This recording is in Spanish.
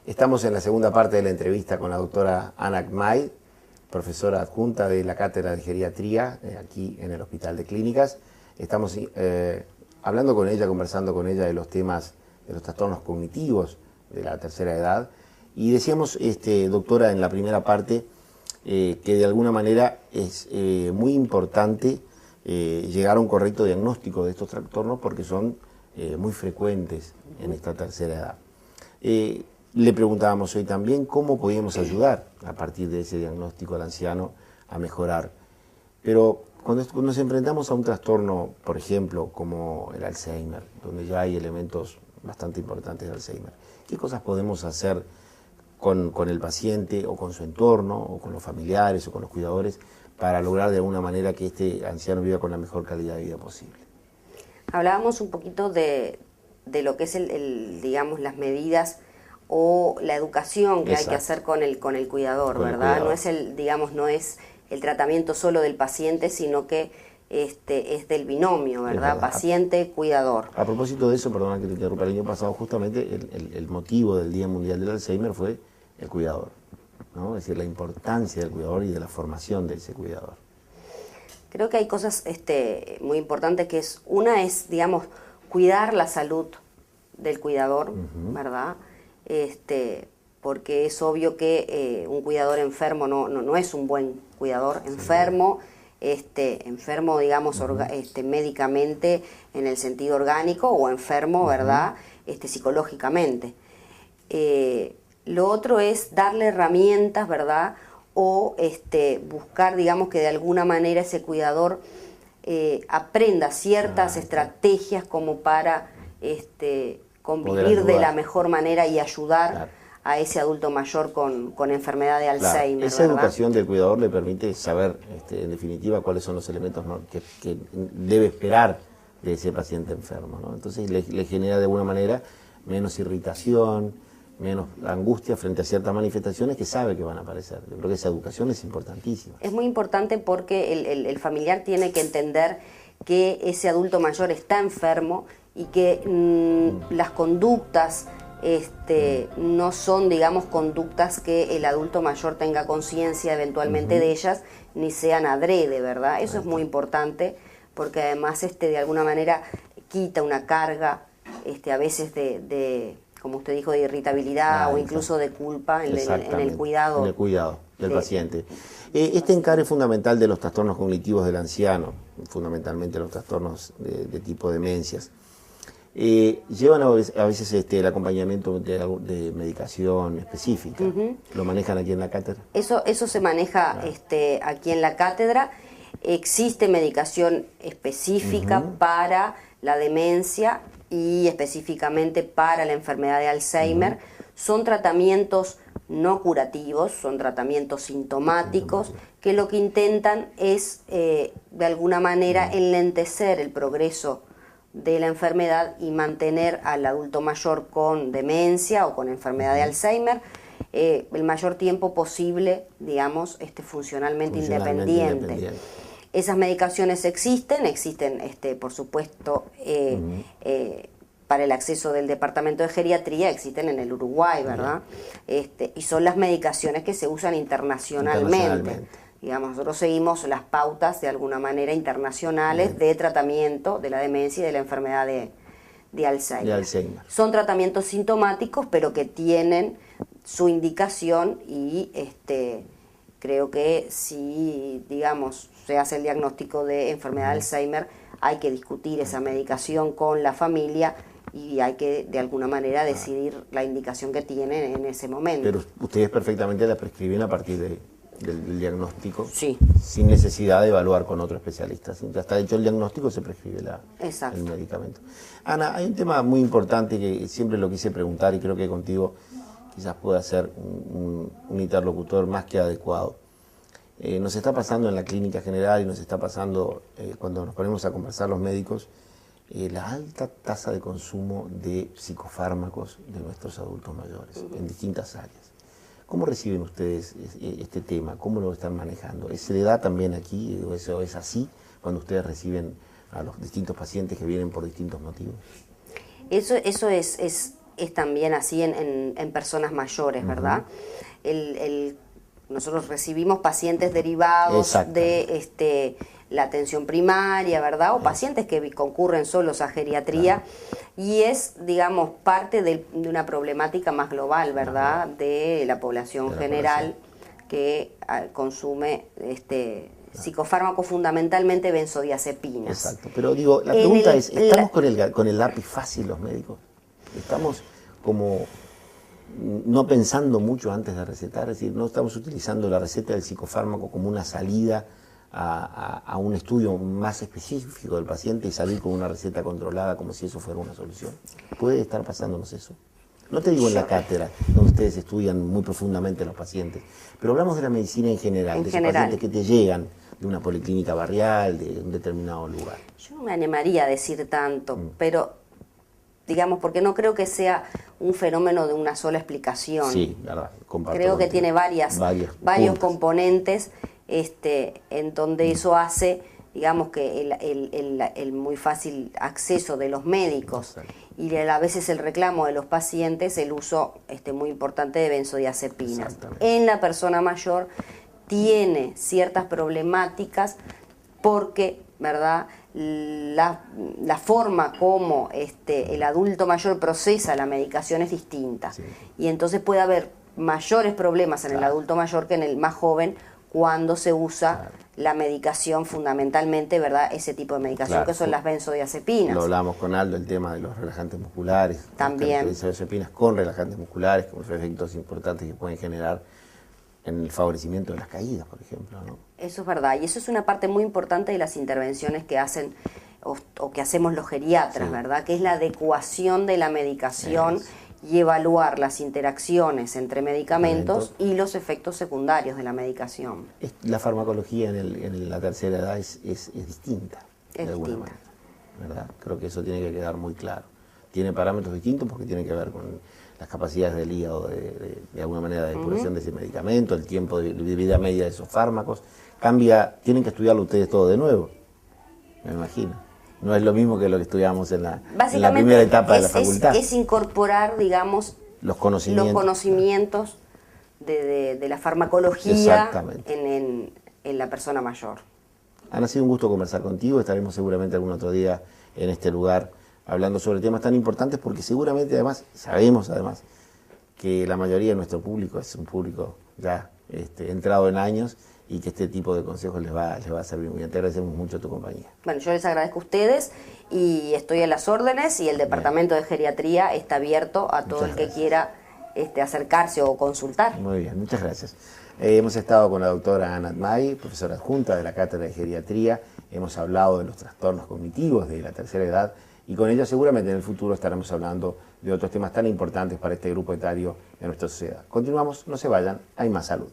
Estamos en la segunda parte de la entrevista con la doctora Ana Gmay, profesora adjunta de la Cátedra de Geriatría, aquí en el Hospital de Clínicas. Estamos hablando con ella, conversando con ella de los temas de los trastornos cognitivos de la tercera edad. Y decíamos, doctora, en la primera parte, que de alguna manera es muy importante llegar a un correcto diagnóstico de estos trastornos porque son muy frecuentes en esta tercera edad. Le preguntábamos hoy también cómo podíamos ayudar a partir de ese diagnóstico al anciano a mejorar. Pero cuando nos enfrentamos a un trastorno, por ejemplo, como el Alzheimer, donde ya hay elementos bastante importantes de Alzheimer, ¿qué cosas podemos hacer con el paciente o con su entorno o con los familiares o con los cuidadores para lograr de alguna manera que este anciano viva con la mejor calidad de vida posible? Hablábamos un poquito de lo que es digamos, las medidas o la educación que Exacto. hay que hacer con el cuidador, ¿verdad? No es no es el tratamiento solo del paciente, sino que es del binomio, ¿verdad? Paciente-cuidador. A propósito de eso, perdona que te interrumpa, el año pasado justamente el motivo del Día Mundial del Alzheimer fue el cuidador, ¿no? Es decir, la importancia del cuidador y de la formación de ese cuidador. Creo que hay cosas muy importantes una es, digamos, cuidar la salud del cuidador, ¿verdad? Porque es obvio que un cuidador enfermo no es un buen cuidador, enfermo, enfermo, digamos, médicamente en el sentido orgánico o enfermo, ¿verdad? Psicológicamente. Lo otro es darle herramientas, ¿verdad? O buscar, digamos, que de alguna manera ese cuidador aprenda ciertas estrategias como para convivir de la mejor manera y ayudar a ese adulto mayor con enfermedad de Alzheimer. Esa educación del cuidador le permite saber, en definitiva, cuáles son los elementos que debe esperar de ese paciente enfermo, ¿no? Entonces le genera de alguna manera menos irritación, menos angustia frente a ciertas manifestaciones que sabe que van a aparecer. Yo creo que esa educación es importantísima. Es muy importante porque el familiar tiene que entender que ese adulto mayor está enfermo y que las conductas no son, digamos, conductas que el adulto mayor tenga conciencia eventualmente de ellas, ni sean adrede, ¿verdad? Eso es muy importante porque además de alguna manera quita una carga a veces de como usted dijo, de irritabilidad o incluso de culpa en el cuidado. En el cuidado del paciente. Este encare fundamental de los trastornos cognitivos del anciano, fundamentalmente los trastornos de tipo demencias, llevan a veces el acompañamiento de medicación específica. ¿Lo manejan aquí en la cátedra? Eso se maneja aquí en la cátedra. Existe medicación específica para la demencia y específicamente para la enfermedad de Alzheimer. Son tratamientos no curativos, son tratamientos sintomáticos que lo que intentan es de alguna manera enlentecer el progreso de la enfermedad y mantener al adulto mayor con demencia o con enfermedad de Alzheimer el mayor tiempo posible, digamos, funcionalmente independiente. Esas medicaciones existen por supuesto, para el acceso del Departamento de Geriatría, existen en el Uruguay, ¿verdad? Y son las medicaciones que se usan internacionalmente. Digamos, nosotros seguimos las pautas de alguna manera internacionales de tratamiento de la demencia y de la enfermedad de Alzheimer. Son tratamientos sintomáticos, pero que tienen su indicación y creo que si, digamos, se hace el diagnóstico de enfermedad de Alzheimer, hay que discutir esa medicación con la familia y hay que, de alguna manera, decidir la indicación que tienen en ese momento. Pero ustedes perfectamente la prescriben a partir del diagnóstico, sí, sin necesidad de evaluar con otro especialista. Ya está hecho el diagnóstico, se prescribe el medicamento. Ana, hay un tema muy importante que siempre lo quise preguntar y creo que contigo quizás pueda ser un interlocutor más que adecuado. Nos está pasando en la clínica general y nos está pasando cuando nos ponemos a conversar los médicos, la alta tasa de consumo de psicofármacos de nuestros adultos mayores en distintas áreas. ¿Cómo reciben ustedes este tema? ¿Cómo lo están manejando? ¿Se le da también aquí? ¿Eso es así cuando ustedes reciben a los distintos pacientes que vienen por distintos motivos? Eso es es también así en personas mayores, ¿verdad? Nosotros recibimos pacientes derivados de la atención primaria, ¿verdad? O pacientes que concurren solos a geriatría, y es, digamos, parte de una problemática más global, ¿verdad? De la población general que consume psicofármacos, fundamentalmente benzodiazepinas. Exacto, pero digo, la pregunta es, ¿estamos con el lápiz fácil los médicos? ¿Estamos como no pensando mucho antes de recetar? Es decir, no estamos utilizando la receta del psicofármaco como una salida a un estudio más específico del paciente y salir con una receta controlada como si eso fuera una solución. ¿Puede estar pasándonos eso? No te digo en la cátedra, donde ustedes estudian muy profundamente los pacientes, pero hablamos de la medicina en general, de esos pacientes que te llegan de una policlínica barrial, de un determinado lugar. Yo no me animaría a decir tanto, pero digamos, porque no creo que sea un fenómeno de una sola explicación. Sí, verdad, comparto. Creo que tiene varios componentes en donde eso hace, digamos, que el muy fácil acceso de los médicos y a veces el reclamo de los pacientes, el uso muy importante de benzodiazepinas. En la persona mayor tiene ciertas problemáticas porque, ¿verdad?, la forma como el adulto mayor procesa la medicación es distinta. Y entonces puede haber mayores problemas en el adulto mayor que en el más joven cuando se usa la medicación, fundamentalmente, ¿verdad?, ese tipo de medicación que son las benzodiazepinas. Lo hablamos con Aldo, el tema de los relajantes musculares. También. Las benzodiazepinas con relajantes musculares, con los efectos importantes que pueden generar en el favorecimiento de las caídas, por ejemplo, ¿no? Eso es verdad, y eso es una parte muy importante de las intervenciones que hacen o que hacemos los geriatras, ¿verdad?, que es la adecuación de la medicación y evaluar las interacciones entre medicamentos y los efectos secundarios de la medicación. La farmacología en la tercera edad es distinta, de alguna manera, ¿verdad? Creo que eso tiene que quedar muy claro. Tiene parámetros distintos porque tiene que ver con las capacidades del hígado de alguna manera de depuración de ese medicamento, el tiempo de vida media de esos fármacos. Tienen que estudiarlo ustedes todo de nuevo, me imagino. No es lo mismo que lo que estudiamos en la primera etapa de la facultad. Es incorporar, digamos, los conocimientos de la farmacología en la persona mayor. Ha sido un gusto conversar contigo. Estaremos seguramente algún otro día en este lugar hablando sobre temas tan importantes, porque seguramente sabemos que la mayoría de nuestro público es un público ya entrado en años y que este tipo de consejos les va a servir muy bien. Te agradecemos mucho tu compañía. Bueno, yo les agradezco a ustedes y estoy a las órdenes, y el Departamento de Geriatría está abierto a todo el que quiera acercarse o consultar. Muy bien, muchas gracias. Hemos estado con la doctora Anat May, profesora adjunta de la Cátedra de Geriatría. Hemos hablado de los trastornos cognitivos de la tercera edad, y con ella seguramente en el futuro estaremos hablando de otros temas tan importantes para este grupo etario de nuestra sociedad. Continuamos, no se vayan, hay más salud.